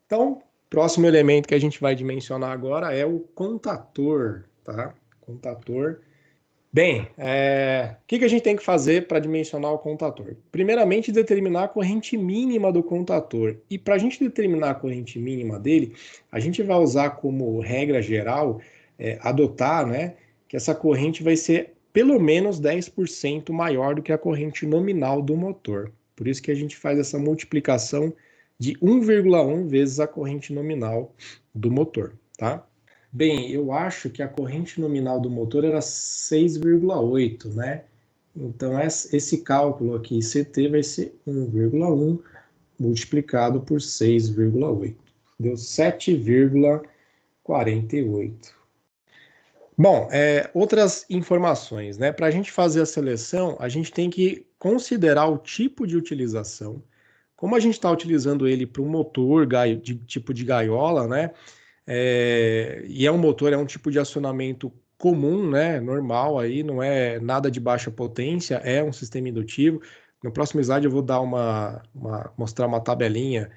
Então, próximo elemento que a gente vai dimensionar agora é o contator, tá? Contator. Bem, o que a gente tem que fazer para dimensionar o contator? Primeiramente, determinar a corrente mínima do contator. E para a gente determinar a corrente mínima dele, a gente vai usar como regra geral, adotar, né, que essa corrente vai ser pelo menos 10% maior do que a corrente nominal do motor. Por isso que a gente faz essa multiplicação de 1,1 vezes a corrente nominal do motor, tá? Bem, eu acho que a corrente nominal do motor era 6,8, né? Então, esse cálculo aqui, CT, vai ser 1,1 multiplicado por 6,8. Deu 7,48. Bom, outras informações, né? Para a gente fazer a seleção, a gente tem que considerar o tipo de utilização. Como a gente está utilizando ele para um motor de tipo de gaiola, né? E é um motor, é um tipo de acionamento comum, né? Normal aí, não é nada de baixa potência, é um sistema indutivo. No próximo slide eu vou dar mostrar uma tabelinha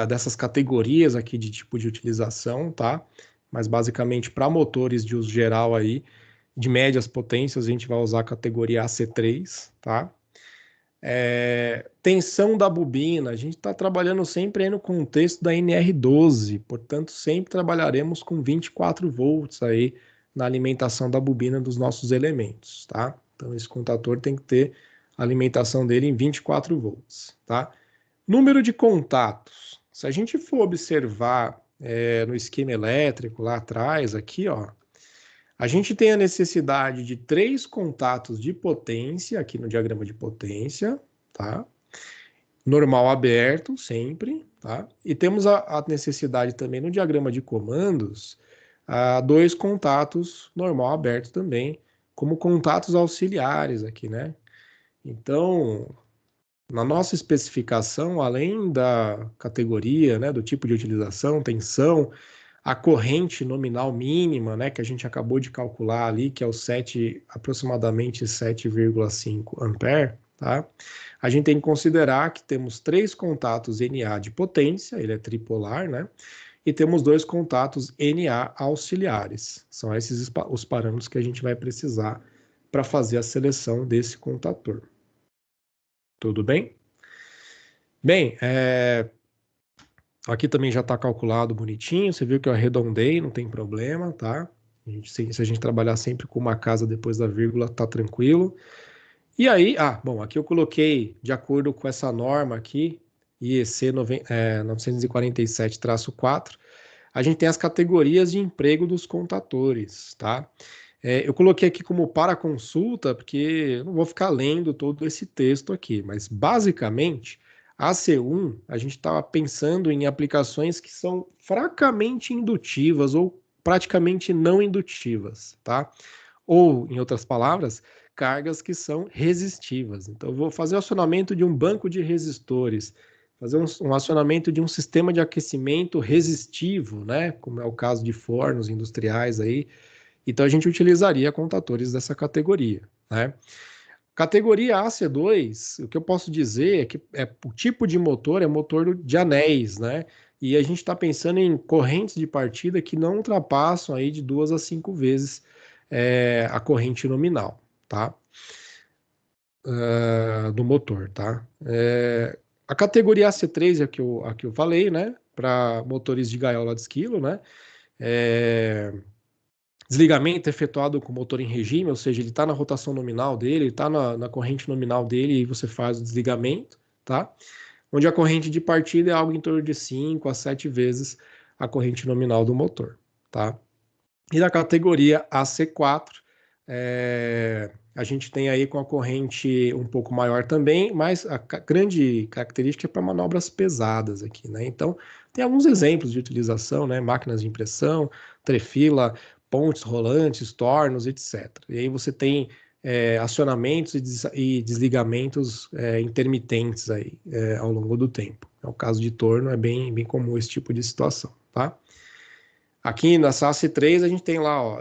dessas categorias aqui de tipo de utilização, tá? Mas basicamente para motores de uso geral aí, de médias potências, a gente vai usar a categoria AC3, tá? Tensão da bobina, a gente está trabalhando sempre aí no contexto da NR12, portanto, sempre trabalharemos com 24 volts aí na alimentação da bobina dos nossos elementos, tá? Então, esse contator tem que ter a alimentação dele em 24 volts, tá? Número de contatos. Se a gente for observar no esquema elétrico lá atrás, aqui, ó, a gente tem a necessidade de 3 contatos de potência, aqui no diagrama de potência, tá? Normal aberto, sempre, tá? E temos a necessidade também no diagrama de comandos, 2 contatos normal aberto também, como contatos auxiliares aqui, né? Então, na nossa especificação, além da categoria, né, do tipo de utilização, tensão, a corrente nominal mínima, né, que a gente acabou de calcular ali, que é o aproximadamente 7,5 ampere, tá? A gente tem que considerar que temos 3 contatos Na de potência, ele é tripolar, né? E temos 2 contatos Na auxiliares. São esses os parâmetros que a gente vai precisar para fazer a seleção desse contator. Tudo bem? Bem, aqui também já está calculado bonitinho. Você viu que eu arredondei, não tem problema, tá? Se a gente trabalhar sempre com uma casa depois da vírgula, tá tranquilo. E aí, bom, aqui eu coloquei de acordo com essa norma aqui, IEC 947-4, a gente tem as categorias de emprego dos contadores, tá? Eu coloquei aqui como para consulta, porque eu não vou ficar lendo todo esse texto aqui, mas basicamente, a C1, a gente estava pensando em aplicações que são fracamente indutivas ou praticamente não indutivas, tá? Ou, em outras palavras, cargas que são resistivas. Então, eu vou fazer o acionamento de um banco de resistores, fazer um acionamento de um sistema de aquecimento resistivo, né? Como é o caso de fornos industriais aí. Então, a gente utilizaria contatores dessa categoria, né? Categoria AC2, o que eu posso dizer é que o tipo de motor é motor de anéis, né? E a gente está pensando em correntes de partida que não ultrapassam aí de 2 a 5 vezes a corrente nominal, tá? Do motor, tá? A categoria AC3 é a que eu falei, né? Para motores de gaiola de esquilo, né? Desligamento efetuado com o motor em regime, ou seja, ele está na rotação nominal dele, ele está na corrente nominal dele e você faz o desligamento, tá? Onde a corrente de partida é algo em torno de 5 a 7 vezes a corrente nominal do motor, tá? E na categoria AC4, a gente tem aí com a corrente um pouco maior também, mas a grande característica é para manobras pesadas aqui, né? Então, tem alguns exemplos de utilização, né? Máquinas de impressão, trefila, pontes rolantes, tornos, etc. E aí você tem acionamentos e desligamentos intermitentes aí ao longo do tempo. É o caso de torno, é bem comum esse tipo de situação, tá? Aqui na SAS3 a gente tem lá, ó,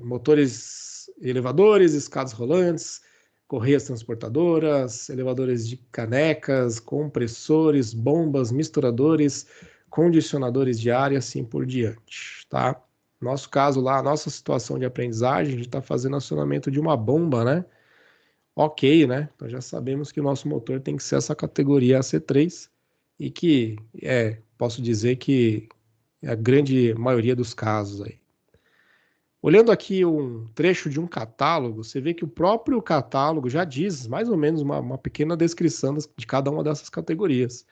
motores elevadores, escadas rolantes, correias transportadoras, elevadores de canecas, compressores, bombas, misturadores, condicionadores de ar e assim por diante, tá? Nosso caso lá, a nossa situação de aprendizagem, a gente está fazendo acionamento de uma bomba, né? Ok, né? Então já sabemos que o nosso motor tem que ser essa categoria AC3 e que, posso dizer que é a grande maioria dos casos aí. Olhando aqui um trecho de um catálogo, você vê que o próprio catálogo já diz mais ou menos uma pequena descrição de cada uma dessas categorias.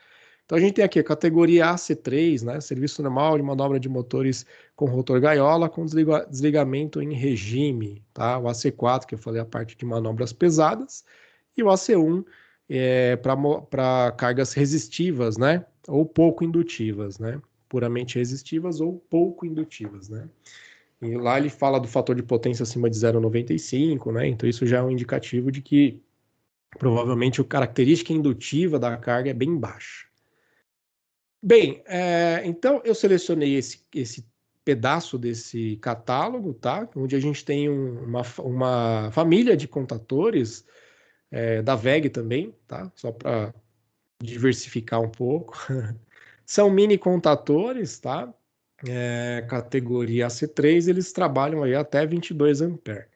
Então a gente tem aqui a categoria AC3, né? Serviço normal de manobra de motores com rotor gaiola com desligamento em regime, tá? O AC4, que eu falei, a parte de manobras pesadas, e o AC1 para cargas resistivas, né? Ou pouco indutivas, né? Puramente resistivas ou pouco indutivas, né? E lá ele fala do fator de potência acima de 0,95, né? Então isso já é um indicativo de que provavelmente a característica indutiva da carga é bem baixa. Bem, então eu selecionei esse pedaço desse catálogo, tá? Onde a gente tem uma família de contatores, da WEG também, tá? Só para diversificar um pouco. São mini contatores, tá? Categoria AC3, eles trabalham aí até 22 amperes.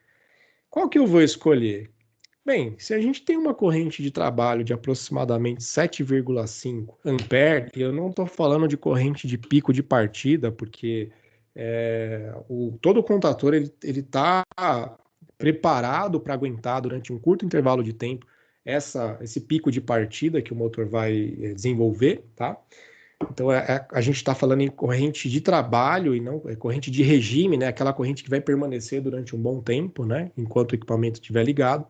Qual que eu vou escolher? Bem, se a gente tem uma corrente de trabalho de aproximadamente 7,5 ampere, e eu não estou falando de corrente de pico de partida, porque todo o contator ele está preparado para aguentar durante um curto intervalo de tempo esse pico de partida que o motor vai desenvolver, tá? Então a gente está falando em corrente de trabalho e não corrente de regime, né? Aquela corrente que vai permanecer durante um bom tempo, né? Enquanto o equipamento estiver ligado.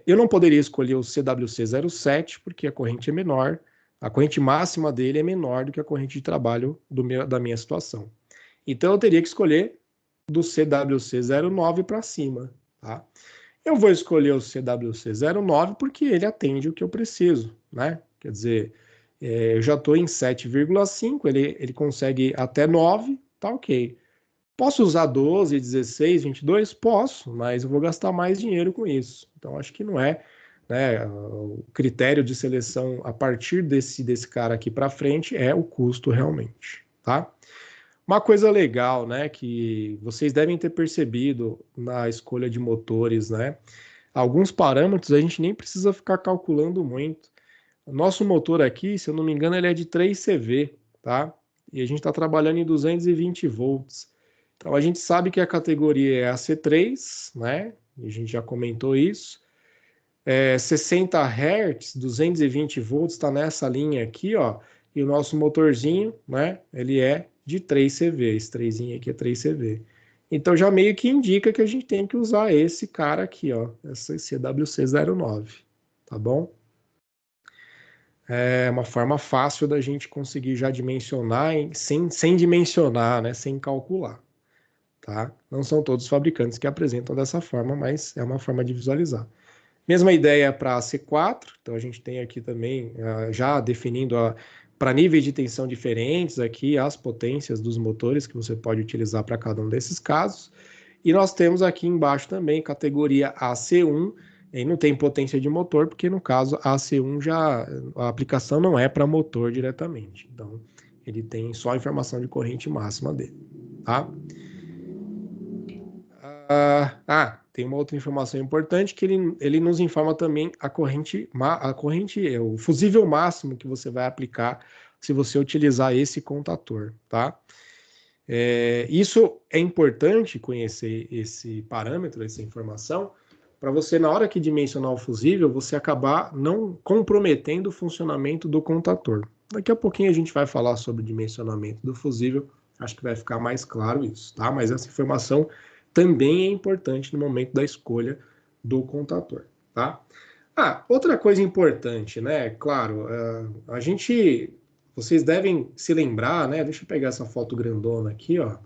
Eu não poderia escolher o CWC07 porque a corrente é menor, a corrente máxima dele é menor do que a corrente de trabalho da minha situação. Então eu teria que escolher do CWC09 para cima, tá? Eu vou escolher o CWC09 porque ele atende o que eu preciso, né? Quer dizer, eu já estou em 7,5, ele consegue até 9, tá ok. Posso usar 12, 16, 22? Posso, mas eu vou gastar mais dinheiro com isso. Então, acho que não é, né, o critério de seleção a partir desse cara aqui para frente é o custo realmente, tá? Uma coisa legal, né, que vocês devem ter percebido na escolha de motores, né? Alguns parâmetros a gente nem precisa ficar calculando muito. O nosso motor aqui, se eu não me engano, ele é de 3 CV, tá? E a gente está trabalhando em 220 volts. Então a gente sabe que a categoria é a C3, né? E a gente já comentou isso. 60 Hz, 220 volts, está nessa linha aqui, ó. E o nosso motorzinho, né? Ele é de 3 CV. Esse 3 aqui é 3 CV. Então já meio que indica que a gente tem que usar esse cara aqui, ó. Esse CWC09, tá bom? É uma forma fácil da gente conseguir já dimensionar sem dimensionar, né? Sem calcular. Tá? Não são todos os fabricantes que apresentam dessa forma, mas é uma forma de visualizar. Mesma ideia para a C4, então a gente tem aqui também, já definindo para níveis de tensão diferentes aqui, as potências dos motores que você pode utilizar para cada um desses casos. E nós temos aqui embaixo também categoria AC1, e não tem potência de motor, porque no caso a AC1 a aplicação não é para motor diretamente. Então ele tem só a informação de corrente máxima dele, tá? Tem uma outra informação importante que ele nos informa também o fusível máximo que você vai aplicar se você utilizar esse contator, tá? Isso é importante conhecer esse parâmetro, essa informação, para você, na hora que dimensionar o fusível, você acabar não comprometendo o funcionamento do contator. Daqui a pouquinho a gente vai falar sobre o dimensionamento do fusível, acho que vai ficar mais claro isso, tá? Mas essa informação também é importante no momento da escolha do contator, tá? Outra coisa importante, né? Claro, vocês devem se lembrar, né? Deixa eu pegar essa foto grandona aqui, ó.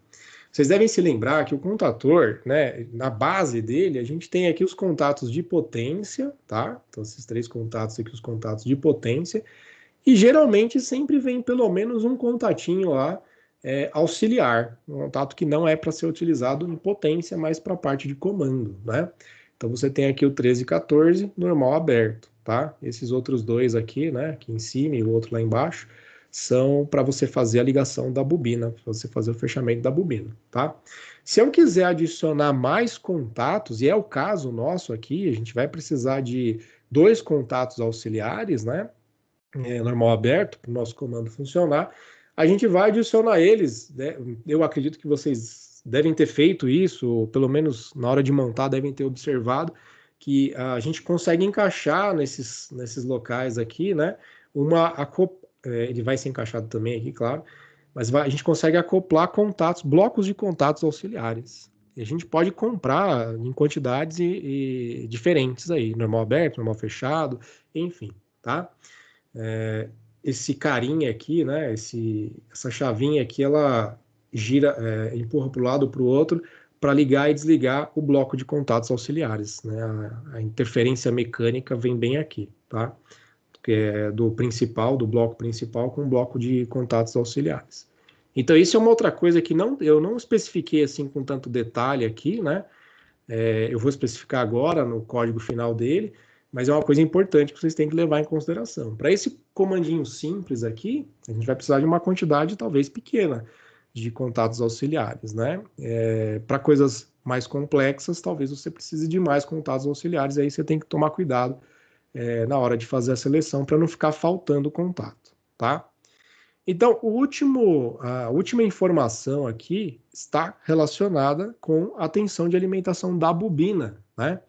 Vocês devem se lembrar que o contator, né? Na base dele, a gente tem aqui os contatos de potência, tá? Então, esses 3 contatos aqui, os contatos de potência. E geralmente sempre vem pelo menos um contatinho lá auxiliar, um contato que não é para ser utilizado em potência, mas para a parte de comando, né? Então você tem aqui o 13 e 14, normal aberto, tá? Esses outros dois aqui, né, aqui em cima e o outro lá embaixo, são para você fazer a ligação da bobina, para você fazer o fechamento da bobina, tá? Se eu quiser adicionar mais contatos, e é o caso nosso aqui, a gente vai precisar de 2 contatos auxiliares, né? Normal aberto, para o nosso comando funcionar, a gente vai adicionar eles, né? Eu acredito que vocês devem ter feito isso, ou pelo menos na hora de montar devem ter observado, que a gente consegue encaixar nesses locais aqui, né? Ele vai ser encaixado também aqui, claro, mas a gente consegue acoplar contatos, blocos de contatos auxiliares. E a gente pode comprar em quantidades e diferentes aí, normal aberto, normal fechado, enfim, tá? Esse carinha aqui, né? Essa chavinha aqui, ela gira, empurra para o lado ou para o outro para ligar e desligar o bloco de contatos auxiliares, né? A interferência mecânica vem bem aqui, tá? Que é do principal, do bloco principal com o bloco de contatos auxiliares. Então, isso é uma outra coisa que eu não especifiquei assim com tanto detalhe aqui, né? Eu vou especificar agora no código final dele, mas é uma coisa importante que vocês têm que levar em consideração. Para esse comandinho simples aqui, a gente vai precisar de uma quantidade talvez pequena de contatos auxiliares, né? Para coisas mais complexas, talvez você precise de mais contatos auxiliares, aí você tem que tomar cuidado na hora de fazer a seleção para não ficar faltando contato, tá? Então, a última informação aqui está relacionada com a tensão de alimentação da bobina, né?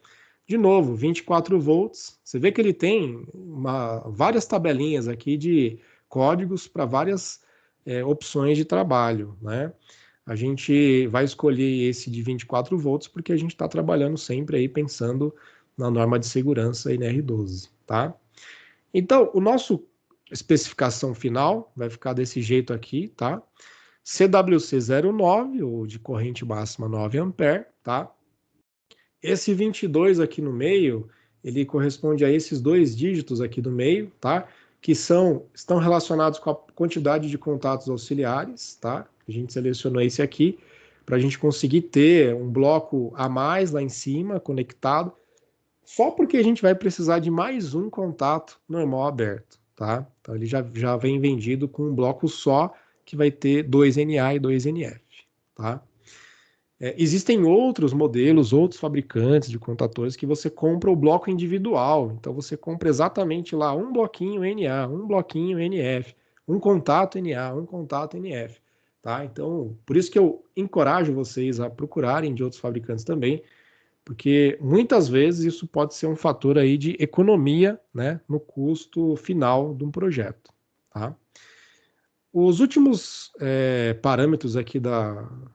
De novo, 24 volts. Você vê que ele tem várias tabelinhas aqui de códigos para várias opções de trabalho, né? A gente vai escolher esse de 24 volts porque a gente está trabalhando sempre aí pensando na norma de segurança NR12, tá? Então, o nosso especificação final vai ficar desse jeito aqui, tá? CWC 09, ou de corrente máxima 9 ampere, tá? Esse 22 aqui no meio, ele corresponde a esses 2 dígitos aqui do meio, tá? Que estão relacionados com a quantidade de contatos auxiliares, tá? A gente selecionou esse aqui para a gente conseguir ter um bloco a mais lá em cima, conectado, só porque a gente vai precisar de mais um contato normal aberto, tá? Então ele já vem vendido com um bloco só, que vai ter 2 NA e 2 NF, tá? Existem outros modelos, outros fabricantes de contatores que você compra o bloco individual. Então você compra exatamente lá um bloquinho NA, um bloquinho NF, um contato NA, um contato NF, tá? Então, por isso que eu encorajo vocês a procurarem de outros fabricantes também, porque muitas vezes isso pode ser um fator aí de economia, né, no custo final de um projeto, tá? Os últimos parâmetros aqui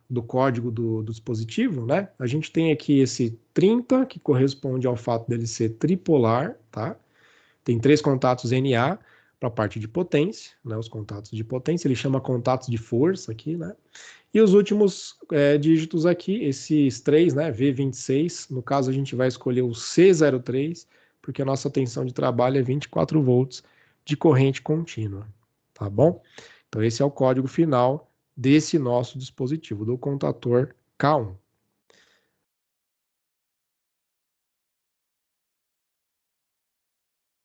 do código do dispositivo, né? A gente tem aqui esse 30, que corresponde ao fato dele ser tripolar, tá? Tem 3 contatos NA para a parte de potência, né? Os contatos de potência, ele chama contatos de força aqui, né? E os últimos dígitos aqui, esses 3, né? V26, no caso a gente vai escolher o C03, porque a nossa tensão de trabalho é 24 volts de corrente contínua, tá bom? Então esse é o código final desse nosso dispositivo, do contator K1.